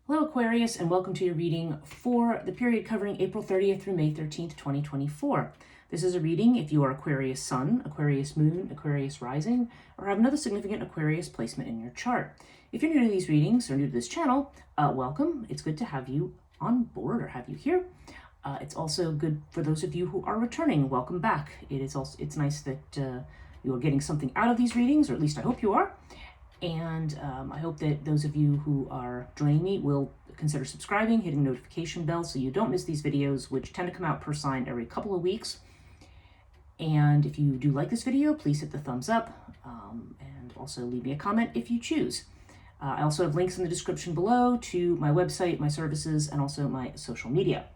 Hello Aquarius, and welcome to your reading for the period covering April 30th through May 13th, 2024. This is a reading if you are Aquarius Sun, Aquarius Moon, Aquarius Rising, or have another significant Aquarius placement in your chart. If you're new to these readings or new to this channel, welcome. It's good to have you on board or have you here. It's also good for those of you who are returning. Welcome back. It's nice that you are getting something out of these readings, or at least I hope you are. And I hope that those of you who are joining me will consider subscribing, hitting the notification bell so you don't miss these videos, which tend to come out per sign every couple of weeks. And if you do like this video, please hit the thumbs up and also leave me a comment if you choose. I also have links in the description below to my website, my services, and also my social media.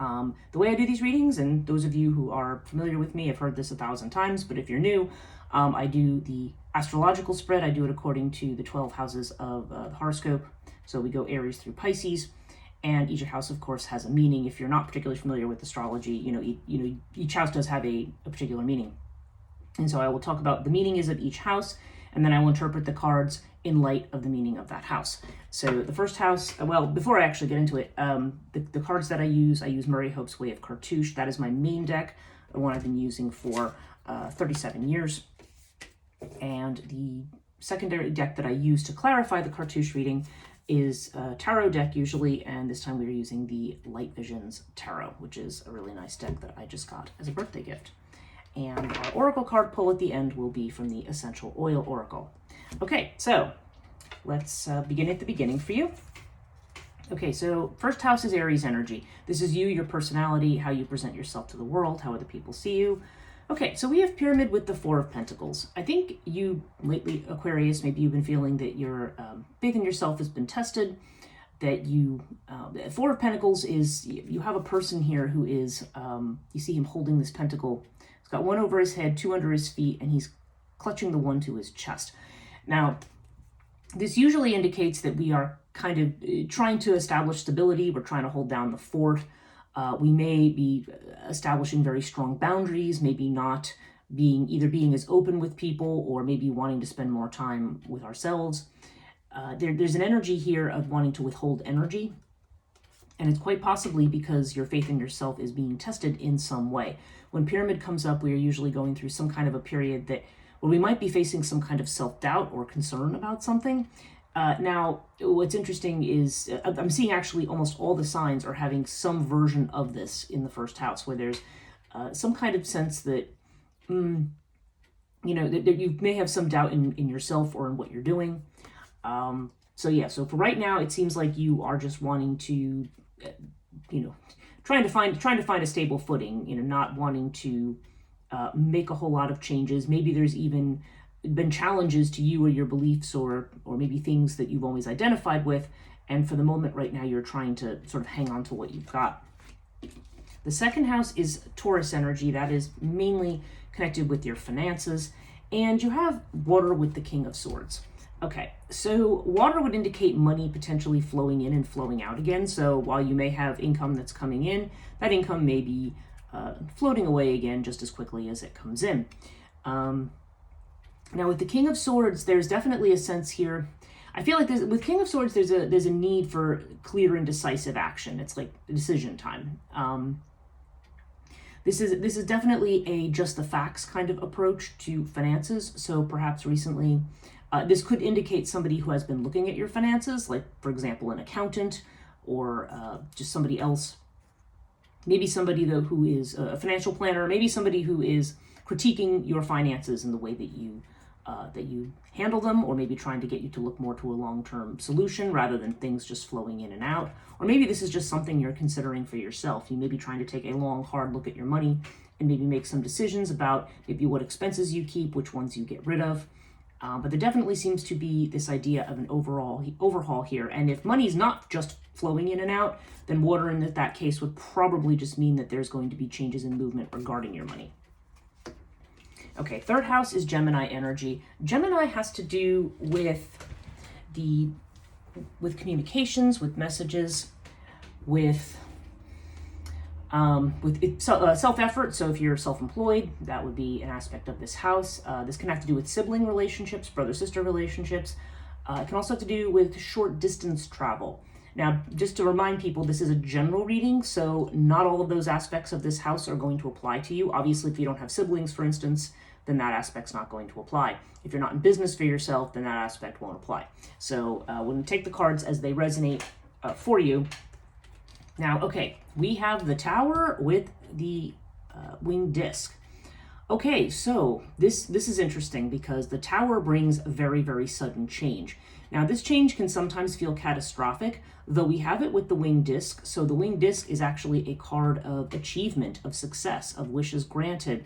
The way I do these readings, and those of you who are familiar with me have heard this 1,000 times, but if you're new, I do the astrological spread. I do it according to the 12 houses of the horoscope. So we go Aries through Pisces, and each house, of course, has a meaning. If you're not particularly familiar with astrology, each house does have a particular meaning. And so I will talk about the meaning is of each house, and then I will interpret the cards in light of the meaning of that house. So the first house, well, before I actually get into it, the cards that I use Murray Hope's Way of Cartouche. That is my main deck, the one I've been using for 37 years. And the secondary deck that I use to clarify the Cartouche reading is a tarot deck usually, and this time we are using the Light Visions Tarot, which is a really nice deck that I just got as a birthday gift. And our oracle card pull at the end will be from the Essential Oil Oracle. Okay, so let's begin at the beginning for you. Okay, so first house is Aries energy. This is you, your personality, how you present yourself to the world, how other people see you. Okay, so we have Pyramid with the Four of Pentacles. I think you lately, Aquarius, maybe you've been feeling that your faith in yourself has been tested, that Four of Pentacles is, you have a person here who is, you see him holding this pentacle. He's got one over his head, two under his feet, and he's clutching the one to his chest. Now, this usually indicates that we are kind of trying to establish stability. We're trying to hold down the fort. We may be establishing very strong boundaries, maybe not either being as open with people or maybe wanting to spend more time with ourselves. There's an energy here of wanting to withhold energy, and it's quite possibly because your faith in yourself is being tested in some way. When Pyramid comes up, we are usually going through some kind of a period where we might be facing some kind of self-doubt or concern about something. Now, what's interesting is I'm seeing actually almost all the signs are having some version of this in the first house, where there's some kind of sense that, that you may have some doubt in yourself or in what you're doing. So for right now, it seems like you are just wanting to, trying to find a stable footing, not wanting to make a whole lot of changes. Maybe there's even been challenges to you or your beliefs or maybe things that you've always identified with, and for the moment right now you're trying to sort of hang on to what you've got. The second house is Taurus energy. That is mainly connected with your finances, and you have water with the King of Swords. Okay, so water would indicate money potentially flowing in and flowing out again. So while you may have income that's coming in, that income may be floating away again just as quickly as it comes in. Now with the King of Swords, there's definitely a sense here. I feel like with King of Swords, there's a need for clear and decisive action. It's like decision time. This is definitely a just the facts kind of approach to finances. So perhaps recently, this could indicate somebody who has been looking at your finances, like for example, an accountant or just somebody else. Maybe somebody though who is a financial planner, maybe somebody who is critiquing your finances and the way that you handle them, or maybe trying to get you to look more to a long-term solution rather than things just flowing in and out. Or maybe this is just something you're considering for yourself. You may be trying to take a long, hard look at your money and maybe make some decisions about maybe what expenses you keep, which ones you get rid of. But there definitely seems to be this idea of an overhaul here. And if money's not just flowing in and out, then water in that case would probably just mean that there's going to be changes in movement regarding your money. Okay, third house is Gemini energy. Gemini has to do with communications, with messages, with self-effort. So if you're self-employed, that would be an aspect of this house. This can have to do with sibling relationships, brother-sister relationships. It can also have to do with short distance travel. Now, just to remind people, this is a general reading, so not all of those aspects of this house are going to apply to you. Obviously, if you don't have siblings, for instance, then that aspect's not going to apply. If you're not in business for yourself, then that aspect won't apply. So we're going to take the cards as they resonate for you. Now, okay, we have the Tower with the winged disc. Okay, so this is interesting because the Tower brings a very, very sudden change. Now, this change can sometimes feel catastrophic, though we have it with the winged disc. So the winged disc is actually a card of achievement, of success, of wishes granted,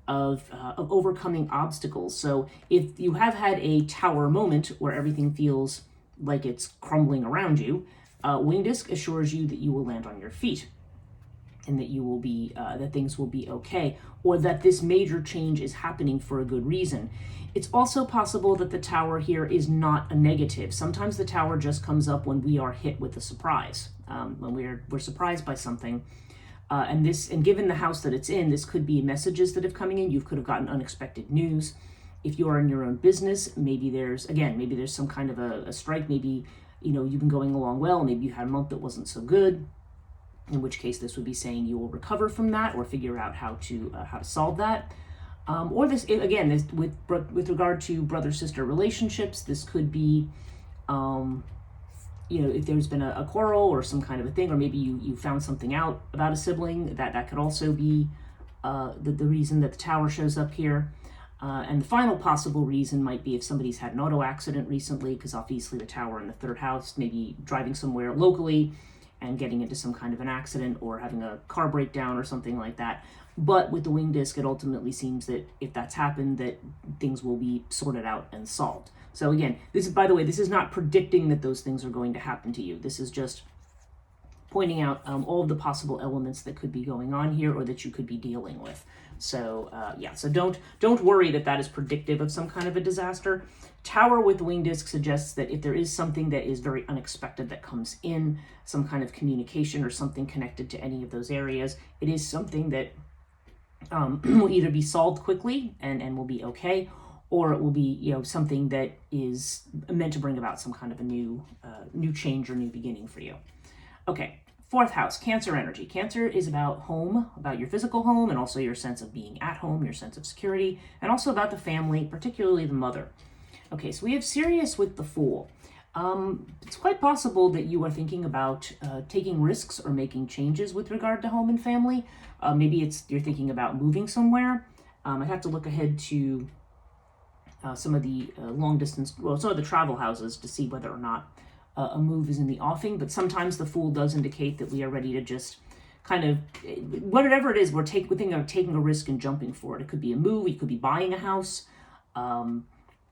of overcoming obstacles. So if you have had a Tower moment where everything feels like it's crumbling around you, winged disc assures you that you will land on your feet, and that you will be that things will be okay, or that this major change is happening for a good reason. It's also possible that the Tower here is not a negative. Sometimes the Tower just comes up when we are hit with a surprise, when we're surprised by something. And given the house that it's in, this could be messages that have coming in. You could have gotten unexpected news. If you are in your own business, maybe there's some kind of a strike. Maybe you've been going along well. Maybe you had a month that wasn't so good. In which case, this would be saying you will recover from that or figure out how to solve that. Or this with regard to brother-sister relationships, this could be, if there's been a quarrel or some kind of a thing, or maybe you found something out about a sibling, that could also be the reason that the Tower shows up here. And the final possible reason might be if somebody's had an auto accident recently, because obviously the Tower in the third house, maybe driving somewhere locally and getting into some kind of an accident or having a car breakdown or something like that. But with the winged disc, it ultimately seems that if that's happened, that things will be sorted out and solved. So again, this is not predicting that those things are going to happen to you. This is just pointing out all of the possible elements that could be going on here or that you could be dealing with. So so don't worry that is predictive of some kind of a disaster. Tower with the winged disc suggests that if there is something that is very unexpected that comes in, some kind of communication or something connected to any of those areas, it is something that will either be solved quickly and will be okay, or it will be something that is meant to bring about some kind of a new change or new beginning for you. Okay, fourth house, Cancer energy. Cancer is about home, about your physical home, and also your sense of being at home, your sense of security, and also about the family, particularly the mother. Okay, so we have Sirius with the Fool. It's quite possible that you are thinking about taking risks or making changes with regard to home and family. Maybe you're thinking about moving somewhere. I have to look ahead to some of the some of the travel houses to see whether or not a move is in the offing. But sometimes the Fool does indicate that we are ready to just kind of, whatever it is, we're thinking of taking a risk and jumping for it. It could be a move, you could be buying a house.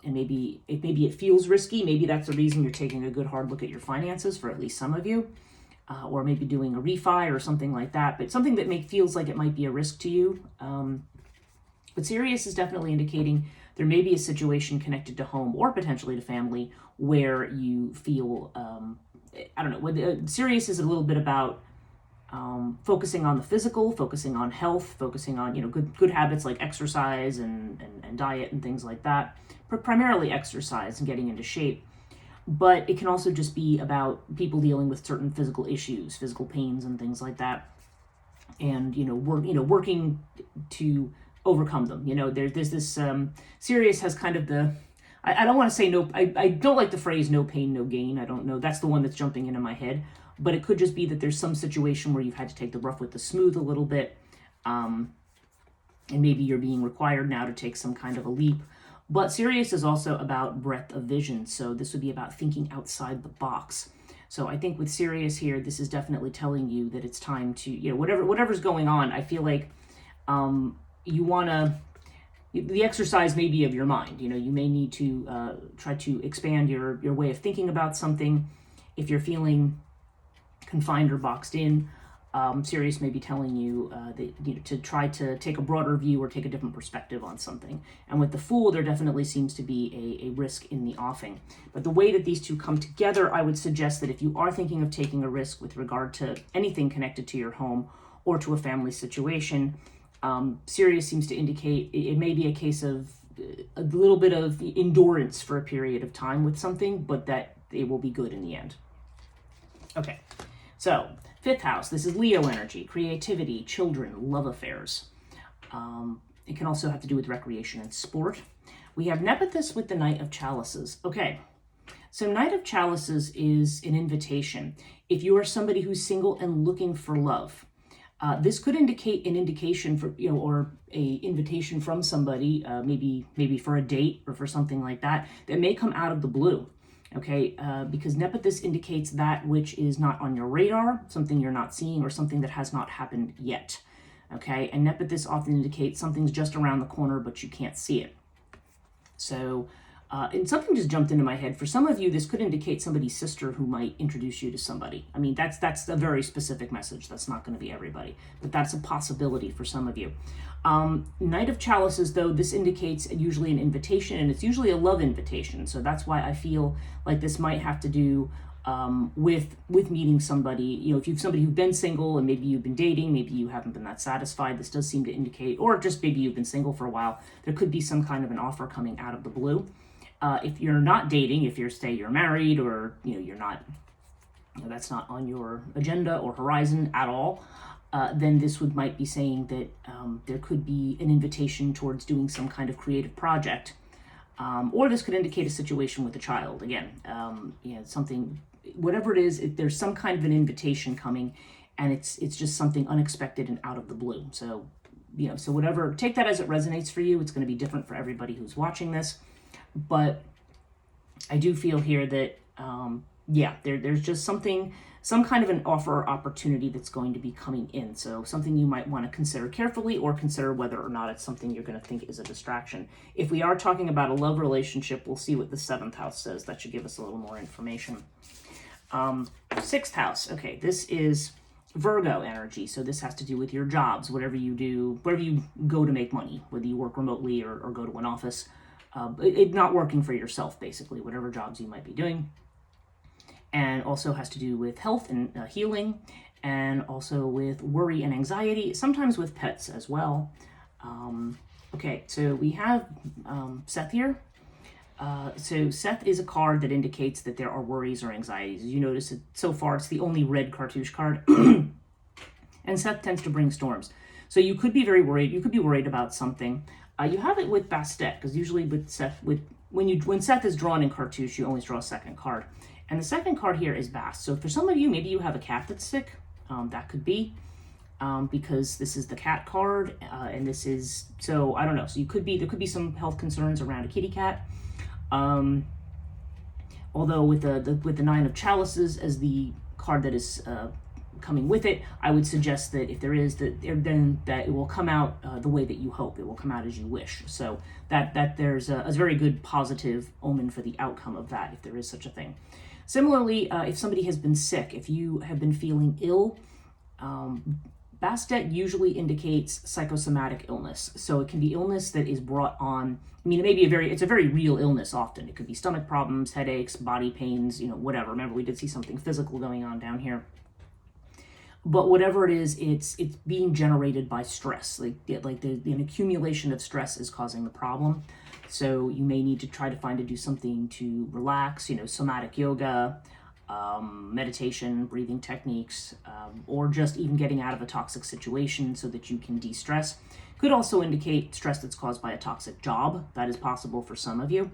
And maybe it feels risky. Maybe that's the reason you're taking a good hard look at your finances for at least some of you, or maybe doing a refi or something like that. But something that feels like it might be a risk to you. But Sirius is definitely indicating there may be a situation connected to home or potentially to family where you feel Sirius is a little bit about focusing on the physical, focusing on health, focusing on good habits like exercise and diet and things like that. But primarily exercise and getting into shape. But it can also just be about people dealing with certain physical issues, physical pains and things like that, and working to overcome them. There's this Sirius has kind of the, I don't want to say no, I don't like the phrase no pain, no gain. I don't know. That's the one that's jumping into my head. But it could just be that there's some situation where you've had to take the rough with the smooth a little bit. And maybe you're being required now to take some kind of a leap. But Sirius is also about breadth of vision. So this would be about thinking outside the box. So I think with Sirius here, this is definitely telling you that it's time to, whatever's going on, I feel like you want to, the exercise may be of your mind. You may need to try to expand your way of thinking about something. If you're feeling confined or boxed in, Sirius may be telling you that to try to take a broader view or take a different perspective on something. And with the Fool, there definitely seems to be a risk in the offing. But the way that these two come together, I would suggest that if you are thinking of taking a risk with regard to anything connected to your home or to a family situation, Sirius seems to indicate it may be a case of a little bit of endurance for a period of time with something, but that it will be good in the end. Okay, so 5th house, this is Leo energy, creativity, children, love affairs. It can also have to do with recreation and sport. We have Nephthys with the Knight of Chalices. Okay, so Knight of Chalices is an invitation. If you are somebody who's single and looking for love, this could indicate an indication for, or a invitation from somebody, maybe for a date or for something like that may come out of the blue. Okay, because Nephthys indicates that which is not on your radar, something you're not seeing, or something that has not happened yet. Okay, and Nephthys often indicates something's just around the corner, but you can't see it. So, and something just jumped into my head. For some of you, this could indicate somebody's sister who might introduce you to somebody. I mean, that's a very specific message. That's not going to be everybody, but that's a possibility for some of you. Knight of Chalices, though, this indicates usually an invitation, and it's usually a love invitation. So that's why I feel like this might have to do with meeting somebody. If you've somebody who's been single and maybe you've been dating, maybe you haven't been that satisfied, this does seem to indicate, or just maybe you've been single for a while, there could be some kind of an offer coming out of the blue. If you're not dating, if you're married, or you're not, that's not on your agenda or horizon at all, then this might be saying that there could be an invitation towards doing some kind of creative project, or this could indicate a situation with a child. Again, something, whatever it is, there's some kind of an invitation coming, and it's just something unexpected and out of the blue. So, so whatever, take that as it resonates for you. It's going to be different for everybody who's watching this. But I do feel here that, there's just some kind of an offer or opportunity that's going to be coming in. So something you might want to consider carefully, or consider whether or not it's something you're going to think is a distraction. If we are talking about a love relationship, we'll see what the 7th house says. That should give us a little more information. 6th house. Okay, this is Virgo energy. So this has to do with your jobs, whatever you do, wherever you go to make money, whether you work remotely or go to an office. It's not working for yourself, basically, whatever jobs you might be doing. And also has to do with health and healing, and also with worry and anxiety, sometimes with pets as well. Okay, so we have Seth here. So Seth is a card that indicates that there are worries or anxieties. As you notice, so far it's the only red cartouche card. And Seth tends to bring storms. So you could be very worried. You could be worried about something. You have it with Bastet, because usually with Seth, when Seth is drawn in cartouche, you always draw a second card. And the second card here is Bast. So for some of you, maybe you have a cat that's sick. That could be, because this is the cat card, and this is, so I don't know. So there could be some health concerns around a kitty cat. Although with the 9 of Chalices as the card that is coming with it, I would suggest that if there is, then it will come out the way that you hope. It will come out as you wish. So that there's a very good positive omen for the outcome of that, if there is such a thing. Similarly, if somebody has been sick, if you have been feeling ill, Bastet usually indicates psychosomatic illness. So it can be illness that is brought on. I mean, it's a very real illness often. It could be stomach problems, headaches, body pains, whatever. Remember, we did see something physical going on down here. But whatever it is, it's being generated by stress. Like an accumulation of stress is causing the problem. So you may need to try to do something to relax, somatic yoga, meditation, breathing techniques, or just even getting out of a toxic situation so that you can de-stress. Could also indicate stress that's caused by a toxic job. That is possible for some of you.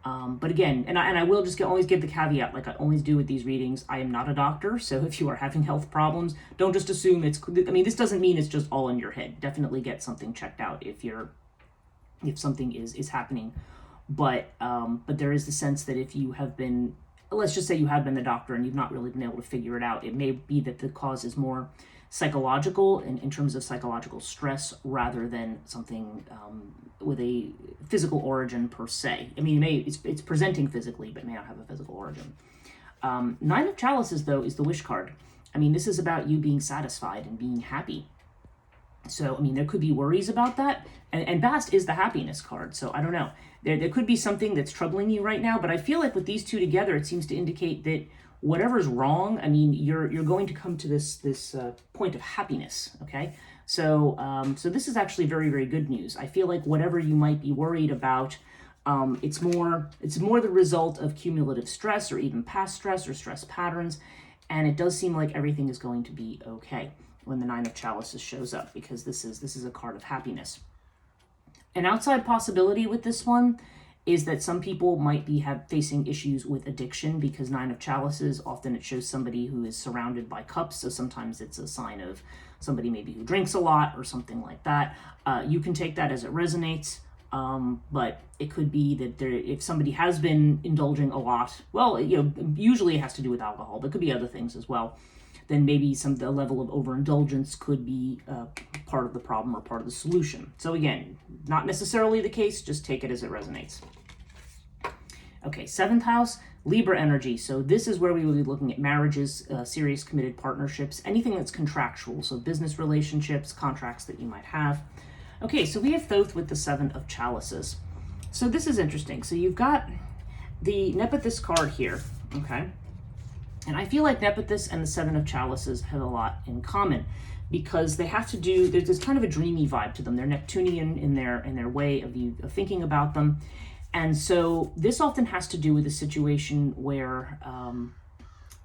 But again, and I will just always give the caveat, like I always do with these readings, I am not a doctor, so if you are having health problems, don't just assume this doesn't mean it's just all in your head. Definitely get something checked out if something is happening. But there is the sense that if you have been, let's just say you have been the doctor and you've not really been able to figure it out, it may be that the cause is more psychological in terms of psychological stress rather than something with a physical origin per se. I mean, it's presenting physically, but may not have a physical origin. 9 of Chalices, though, is the wish card. I mean, this is about you being satisfied and being happy. So, I mean, there could be worries about that. And Bast is the happiness card, so I don't know. There could be something that's troubling you right now, but I feel like with these two together, it seems to indicate that whatever's wrong, I mean, you're going to come to this point of happiness, okay? So this is actually very, very good news. I feel like whatever you might be worried about, it's more the result of cumulative stress or even past stress or stress patterns. And it does seem like everything is going to be okay when the Nine of Chalices shows up, because this is a card of happiness. An outside possibility with this one is that some people might be facing issues with addiction, because Nine of Chalices, often it shows somebody who is surrounded by cups. So sometimes it's a sign of somebody maybe who drinks a lot or something like that. You can take that as it resonates. But it could be that if somebody has been indulging a lot, well, usually it has to do with alcohol, but it could be other things as well. Then maybe the level of overindulgence could be part of the problem or part of the solution. So again, not necessarily the case, just take it as it resonates. Okay, 7th house, Libra energy. So this is where we will be looking at marriages, serious committed partnerships, anything that's contractual. So business relationships, contracts that you might have. Okay, so we have Thoth with the 7 of Chalices. So this is interesting. So you've got the Nephthys card here, okay? And I feel like Nephthys and the 7 of Chalices have a lot in common, because they have to do, there's this kind of a dreamy vibe to them. They're Neptunian in their way of thinking about them. And so this often has to do with a situation where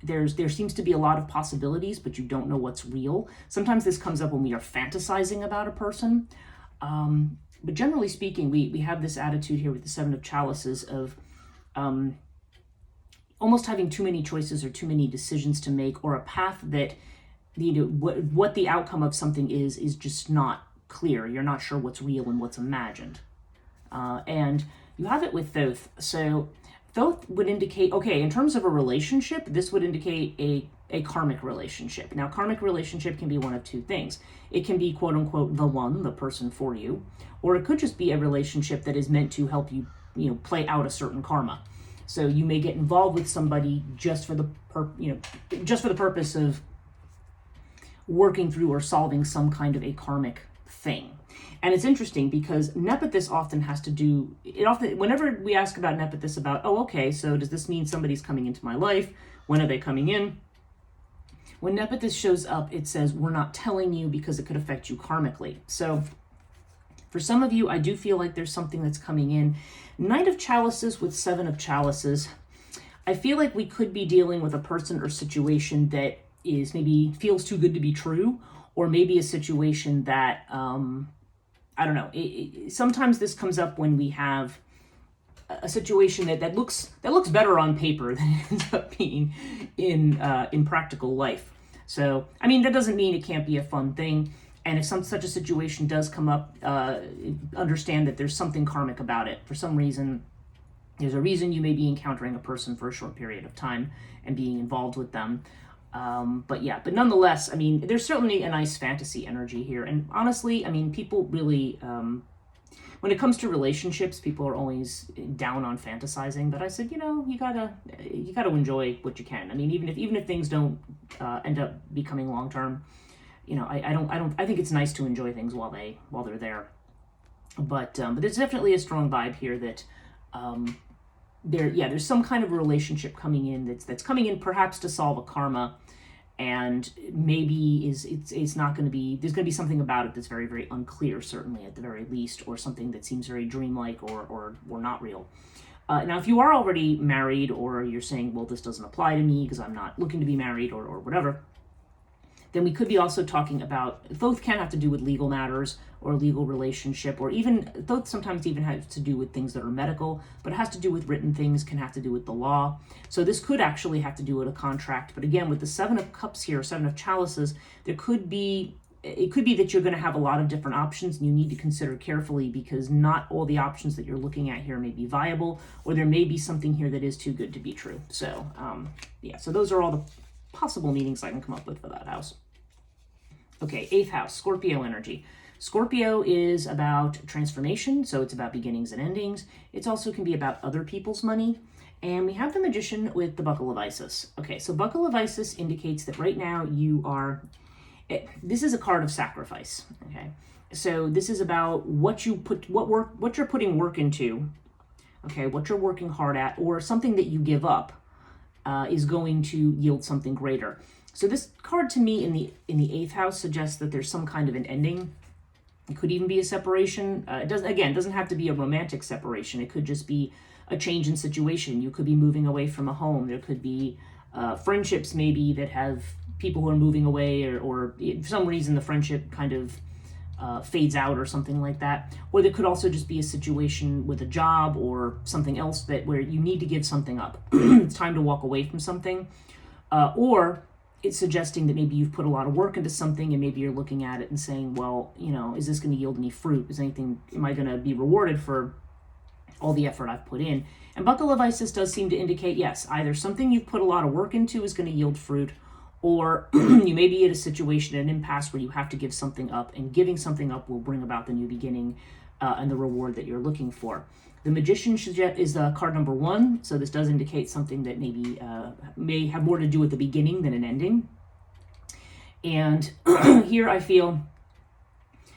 there seems to be a lot of possibilities, but you don't know what's real. Sometimes this comes up when we are fantasizing about a person. But generally speaking, we have this attitude here with the 7 of Chalices of almost having too many choices or too many decisions to make, or a path that, what the outcome of something is just not clear. You're not sure what's real and what's imagined. And you have it with Thoth. So Thoth would indicate, okay, in terms of a relationship, this would indicate a karmic relationship. Now, karmic relationship can be one of two things. It can be, quote unquote, the one, the person for you, or it could just be a relationship that is meant to help you, play out a certain karma. So you may get involved with somebody just for the purpose of working through or solving some kind of a karmic thing. And it's interesting because Nephthys often has to do, whenever we ask about Nephthys about, oh, okay, so does this mean somebody's coming into my life? When are they coming in? When Nephthys shows up, it says, we're not telling you because it could affect you karmically. So for some of you, I do feel like there's something that's coming in. Knight of Chalices with 7 of Chalices. I feel like we could be dealing with a person or situation that is maybe feels too good to be true, or maybe a situation that, I don't know. Sometimes this comes up when we have a situation that looks better on paper than it ends up being in practical life. So, I mean, that doesn't mean it can't be a fun thing. And if such a situation does come up, understand that there's something karmic about it. For some reason, there's a reason you may be encountering a person for a short period of time and being involved with them. But nonetheless, I mean, there's certainly a nice fantasy energy here. And honestly, I mean, people really, when it comes to relationships, people are always down on fantasizing. But I said, you gotta enjoy what you can. I mean, even if things don't end up becoming long term, I think it's nice to enjoy things while they're there. But there's definitely a strong vibe here that there's some kind of a relationship coming in that's coming in perhaps to solve a karma, and maybe it's not going to be, there's going to be something about it that's very, very unclear, certainly at the very least, or something that seems very dreamlike or not real. Now, if you are already married, or you're saying, well, this doesn't apply to me because I'm not looking to be married or whatever, then we could be also talking about, Thoth can have to do with legal matters or a legal relationship, or even, Thoth sometimes even has to do with things that are medical, but it has to do with written things, can have to do with the law. So this could actually have to do with a contract. But again, with the 7 of Cups here, 7 of Chalices, it could be that you're going to have a lot of different options, and you need to consider carefully, because not all the options that you're looking at here may be viable, or there may be something here that is too good to be true. So, so those are all the possible meanings I can come up with for that house. Okay, 8th house, Scorpio energy. Scorpio is about transformation, so it's about beginnings and endings. It also can be about other people's money. And we have the Magician with the Buckle of Isis. Okay, so Buckle of Isis indicates that right now this is a card of sacrifice, okay? So this is about what you're putting work into, okay, what you're working hard at, or something that you give up is going to yield something greater. So this card to me in the 8th house suggests that there's some kind of an ending. It could even be a separation. It doesn't have to be a romantic separation. It could just be a change in situation. You could be moving away from a home. There could be friendships maybe that have people who are moving away, or for some reason the friendship kind of fades out or something like that. Or there could also just be a situation with a job or something else where you need to give something up. It's time to walk away from something. Or it's suggesting that maybe you've put a lot of work into something, and maybe you're looking at it and saying, well, is this going to yield any fruit? Am I going to be rewarded for all the effort I've put in? And Buckle of Isis does seem to indicate, yes, either something you've put a lot of work into is going to yield fruit, or you may be at a situation, an impasse, where you have to give something up, and giving something up will bring about the new beginning and the reward that you're looking for. The Magician is card number 1, so this does indicate something that maybe may have more to do with the beginning than an ending. And here I feel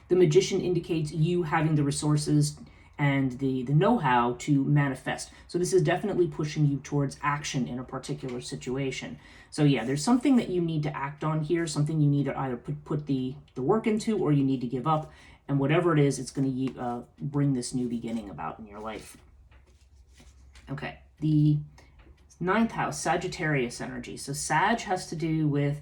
the Magician indicates you having the resources and the know-how to manifest. So this is definitely pushing you towards action in a particular situation. So yeah, there's something that you need to act on here, something you need to either put the work into, or you need to give up. And whatever it is, it's going to bring this new beginning about in your life. Okay, the 9th house, Sagittarius energy. So Sag has to do with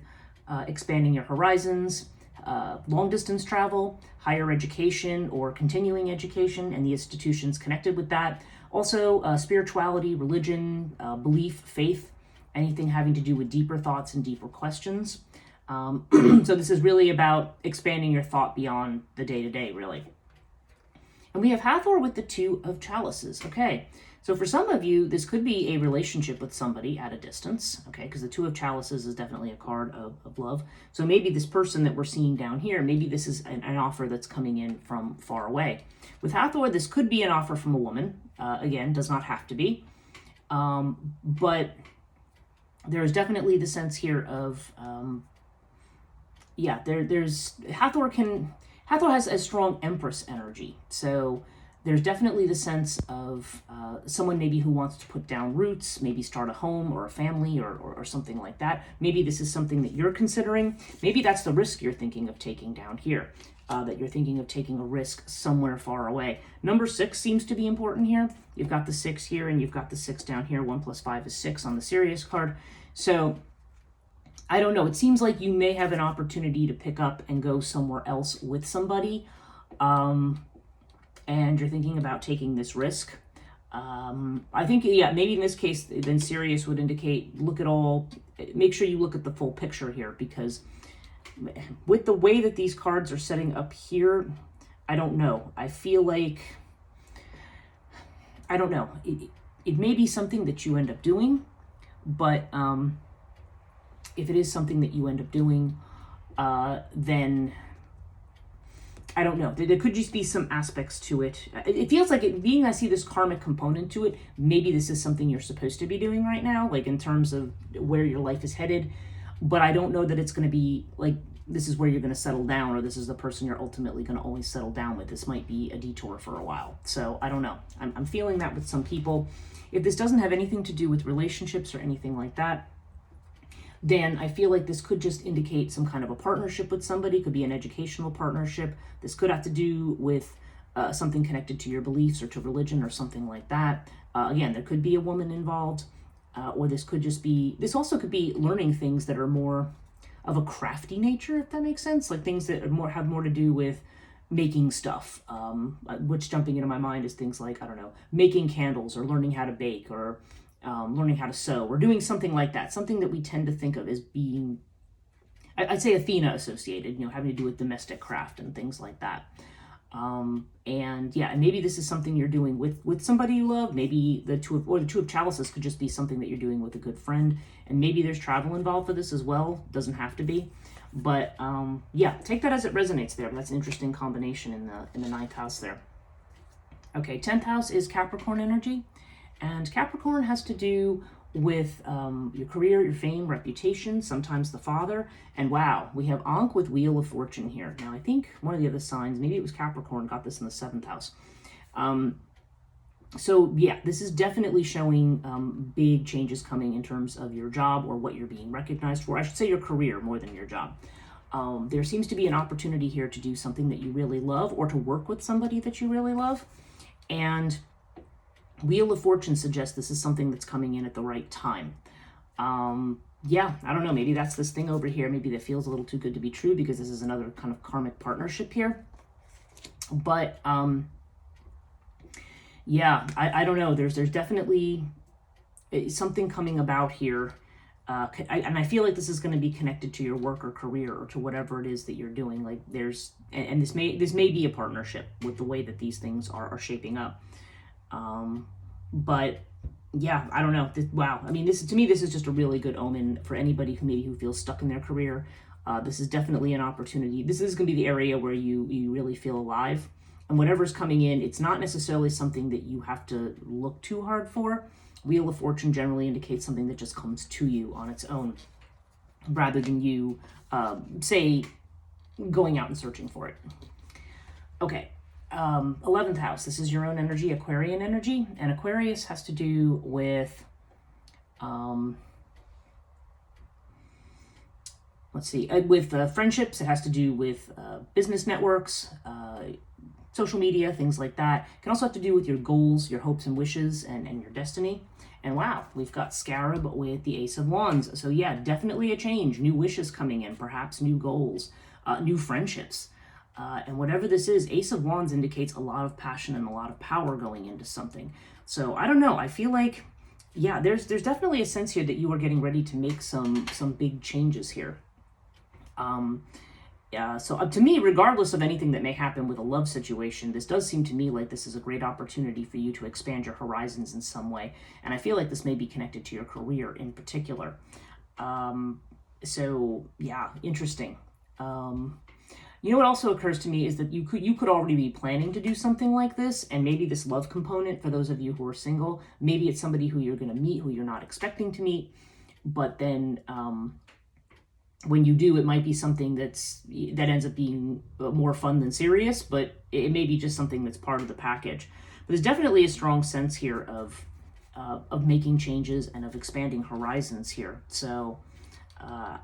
expanding your horizons, long distance travel, higher education or continuing education, and the institutions connected with that. Also, spirituality, religion, belief, faith, anything having to do with deeper thoughts and deeper questions. So this is really about expanding your thought beyond the day-to-day, really. And we have Hathor with the 2 of Chalices. Okay, so for some of you, this could be a relationship with somebody at a distance, okay, because the 2 of Chalices is definitely a card of love. So maybe this person that we're seeing down here, maybe this is an offer that's coming in from far away. With Hathor, this could be an offer from a woman. Again, does not have to be. But there's definitely the sense here of... there's Hathor has a strong Empress energy. So there's definitely the sense of someone maybe who wants to put down roots, maybe start a home or a family or something like that. Maybe this is something that you're considering. Maybe that's the risk you're thinking of taking down here, that you're thinking of taking a risk somewhere far away. Number 6 seems to be important here. You've got the 6 here, and you've got the 6 down here. 1 + 5 is 6 on the Sirius card. So I don't know. It seems like you may have an opportunity to pick up and go somewhere else with somebody, and you're thinking about taking this risk. I think, maybe in this case, then Sirius would indicate, make sure you look at the full picture here, because with the way that these cards are setting up here, I don't know. I feel like, I don't know. It may be something that you end up doing, but if it is something that you end up doing, then I don't know. There could just be some aspects to it. It feels like I see this karmic component to it. Maybe this is something you're supposed to be doing right now, like in terms of where your life is headed. But I don't know that it's going to be like, this is where you're going to settle down, or this is the person you're ultimately going to always settle down with. This might be a detour for a while. So I don't know. I'm feeling that with some people. If this doesn't have anything to do with relationships or anything like that, then I feel like this could just indicate some kind of a partnership with somebody. It could be an educational partnership. This could have to do with something connected to your beliefs or to religion or something like that. Again, there could be a woman involved, or this also could be learning things that are more of a crafty nature, if that makes sense. Like things that have more to do with making stuff, which jumping into my mind is things like, I don't know, making candles or learning how to bake or learning how to sew or doing something like that. Something that we tend to think of as being, I'd say Athena associated, having to do with domestic craft and things like that. And maybe this is something you're doing with somebody you love. Maybe the two of Chalices could just be something that you're doing with a good friend. And maybe there's travel involved for this as well. Doesn't have to be. But take that as it resonates there. That's an interesting combination in the 9th house there. Okay, 10th house is Capricorn energy. And Capricorn has to do with your career, your fame, reputation, sometimes the father. And wow, we have Ankh with Wheel of Fortune here. Now, I think one of the other signs, maybe it was Capricorn, got this in the 7th house. So yeah, this is definitely showing big changes coming in terms of your job or what you're being recognized for. I should say your career more than your job. There seems to be an opportunity here to do something that you really love or to work with somebody that you really love. And Wheel of Fortune suggests this is something that's coming in at the right time. Yeah, I don't know. Maybe that's this thing over here. Maybe that feels a little too good to be true because this is another kind of karmic partnership here. But yeah, I don't know. There's definitely something coming about here. And I feel like this is going to be connected to your work or career or to whatever it is that you're doing. Like and this may be a partnership with the way that these things are shaping up. But yeah, I don't know. Wow. I mean, to me, this is just a really good omen for anybody who feels stuck in their career. This is definitely an opportunity. This is going to be the area where you really feel alive. And whatever's coming in, it's not necessarily something that you have to look too hard for. Wheel of Fortune generally indicates something that just comes to you on its own, rather than you, say, going out and searching for it. Okay, 11th house. This is your own energy, Aquarian energy. And Aquarius has to do with, with friendships. It has to do with business networks, social media, things like that. It can also have to do with your goals, your hopes and wishes, and your destiny. And wow, we've got Scarab with the Ace of Wands. So yeah, definitely a change. New wishes coming in, perhaps new goals, new friendships. And whatever this is, Ace of Wands indicates a lot of passion and a lot of power going into something. So I don't know. I feel like, yeah, there's definitely a sense here that you are getting ready to make some big changes here. So to me, regardless of anything that may happen with a love situation, this does seem to me like this is a great opportunity for you to expand your horizons in some way. And I feel like this may be connected to your career in particular. So yeah, interesting. You know what also occurs to me is that you could already be planning to do something like this, and maybe this love component, for those of you who are single, maybe it's somebody who you're going to meet who you're not expecting to meet, but then when you do, it might be something that ends up being more fun than serious, but it may be just something that's part of the package. But there's definitely a strong sense here of making changes and of expanding horizons here. So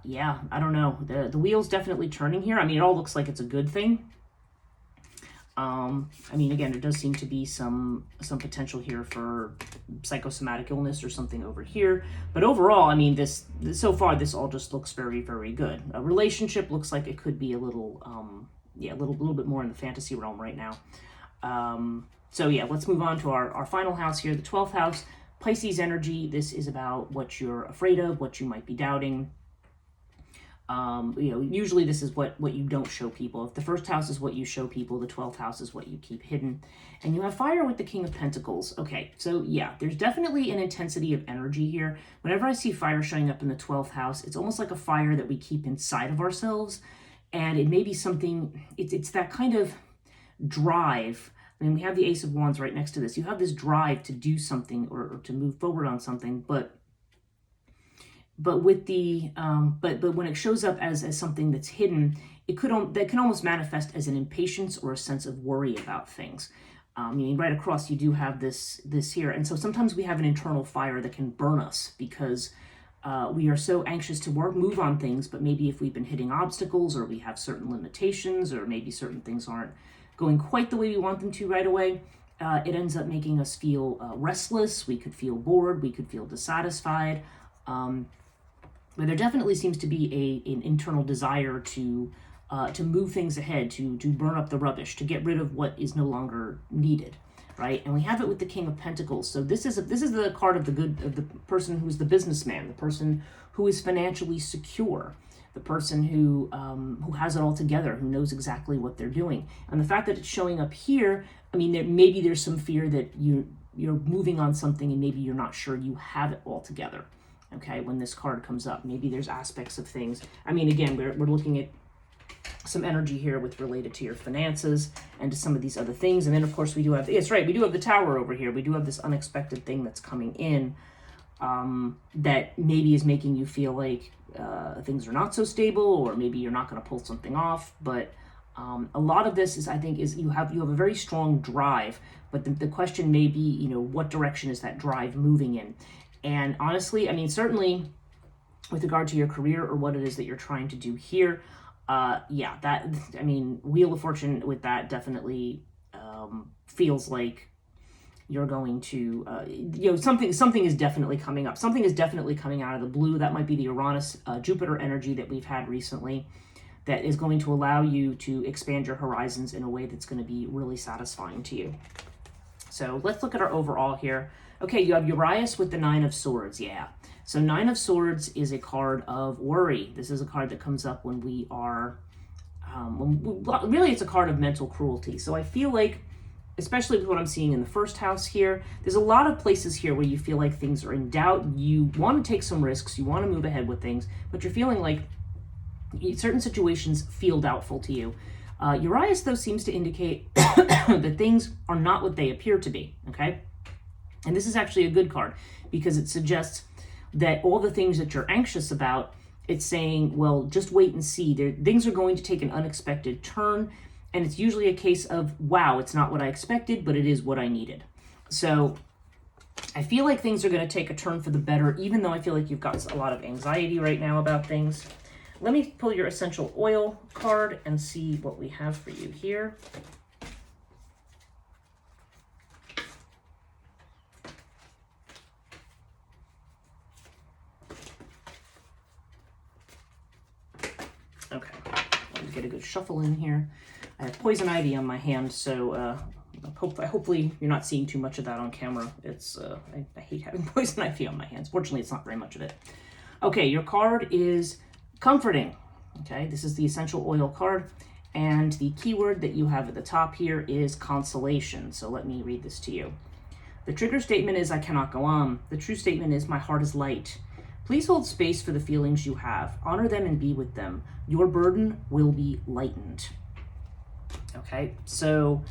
yeah, I don't know. The wheel's definitely turning here. I mean, it all looks like it's a good thing. I mean, again, there does seem to be some potential here for psychosomatic illness or something over here. But overall, I mean, so far, this all just looks very, very good. A relationship looks like it could be a little, a little bit more in the fantasy realm right now. So yeah, let's move on to our final house here, the 12th house, Pisces energy. This is about what you're afraid of, what you might be doubting. Usually this is what you don't show people. If the first house is what you show people, the 12th house is what you keep hidden. And you have fire with the King of Pentacles. Okay, so yeah, there's definitely an intensity of energy here. Whenever I see fire showing up in the 12th house, it's almost like a fire that we keep inside of ourselves. And it may be something, it's that kind of drive. I mean, we have the Ace of Wands right next to this. You have this drive to do something or to move forward on something, but with the but when it shows up as something that's hidden, that can almost manifest as an impatience or a sense of worry about things. Meaning right across you do have this here, and so sometimes we have an internal fire that can burn us because we are so anxious to move on things, but maybe if we've been hitting obstacles or we have certain limitations or maybe certain things aren't going quite the way we want them to right away, it ends up making us feel restless. We could feel bored. We could feel dissatisfied. But there definitely seems to be an internal desire to move things ahead, to burn up the rubbish, to get rid of what is no longer needed, right? And we have it with the King of Pentacles. So this is the card of the person who's the businessman, the person who is financially secure, the person who has it all together, who knows exactly what they're doing. And the fact that it's showing up here, I mean, maybe there's some fear that you're moving on something and maybe you're not sure you have it all together. Okay, when this card comes up, maybe there's aspects of things. I mean, again, we're looking at some energy here related to your finances and to some of these other things. And then, of course, we do have the Tower over here. We do have this unexpected thing that's coming in that maybe is making you feel like things are not so stable, or maybe you're not going to pull something off. But A lot of this is, I think, is you have a very strong drive, but the question may be, you know, what direction is that drive moving in? And honestly, I mean, certainly with regard to your career or what it is that you're trying to do here, yeah, that, I mean, Wheel of Fortune with that definitely feels like you're going to, you know, something is definitely coming up. Something is definitely coming out of the blue. That might be the Uranus, Jupiter energy that we've had recently, that is going to allow you to expand your horizons in a way that's going to be really satisfying to you. So let's look at our overall here. Okay, you have Urias with the Nine of Swords, yeah. So Nine of Swords is a card of worry. This is a card that comes up when we are, really it's a card of mental cruelty. So I feel like, especially with what I'm seeing in the first house here, there's a lot of places here where you feel like things are in doubt. You want to take some risks, you want to move ahead with things, but you're feeling like certain situations feel doubtful to you. Urias, though, seems to indicate that things are not what they appear to be, okay? And this is actually a good card because it suggests that all the things that you're anxious about, it's saying, well, just wait and see. Things are going to take an unexpected turn, and it's usually a case of, wow, it's not what I expected, but it is what I needed. So I feel like things are going to take a turn for the better, even though I feel like you've got a lot of anxiety right now about things. Let me pull your essential oil card and see what we have for you here. Okay, let me get a good shuffle in here. I have poison ivy on my hand, so hopefully you're not seeing too much of that on camera. It's I hate having poison ivy on my hands. Fortunately, it's not very much of it. Okay, your card is comforting. Okay, this is the essential oil card, and the keyword that you have at the top here is consolation. So let me read this to you. The trigger statement is, I cannot go on. The true statement is, my heart is light. Please hold space for the feelings you have. Honor them and be with them. Your burden will be lightened. Okay, so,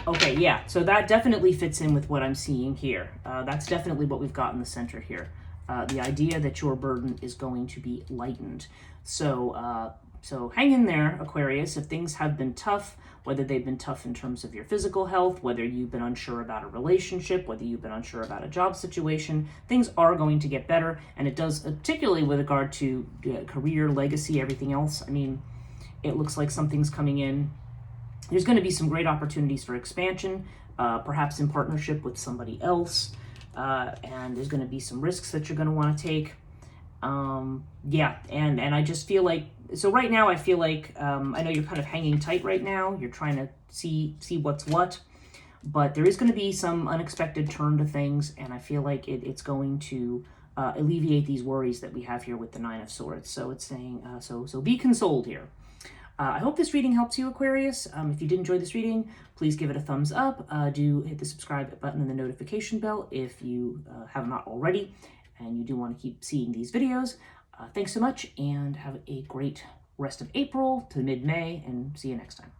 okay, yeah, so that definitely fits in with what I'm seeing here. That's definitely what we've got in the center here. The idea that your burden is going to be lightened. So, so hang in there, Aquarius. If things have been tough, whether they've been tough in terms of your physical health, whether you've been unsure about a relationship, whether you've been unsure about a job situation, things are going to get better. And it does, particularly with regard to career, legacy, everything else. I mean, it looks like something's coming in. There's going to be some great opportunities for expansion, perhaps in partnership with somebody else. And there's going to be some risks that you're going to want to take. Yeah, and I just feel like, so right now I feel like, I know you're kind of hanging tight right now. You're trying to see what's what, but there is going to be some unexpected turn to things, and I feel like it's going to alleviate these worries that we have here with the Nine of Swords. So it's saying, so be consoled here. I hope this reading helps you, Aquarius. If you did enjoy this reading, please give it a thumbs up. Do hit the subscribe button and the notification bell if you have not already, and you do want to keep seeing these videos. Thanks so much, and have a great rest of April to mid-May, and see you next time.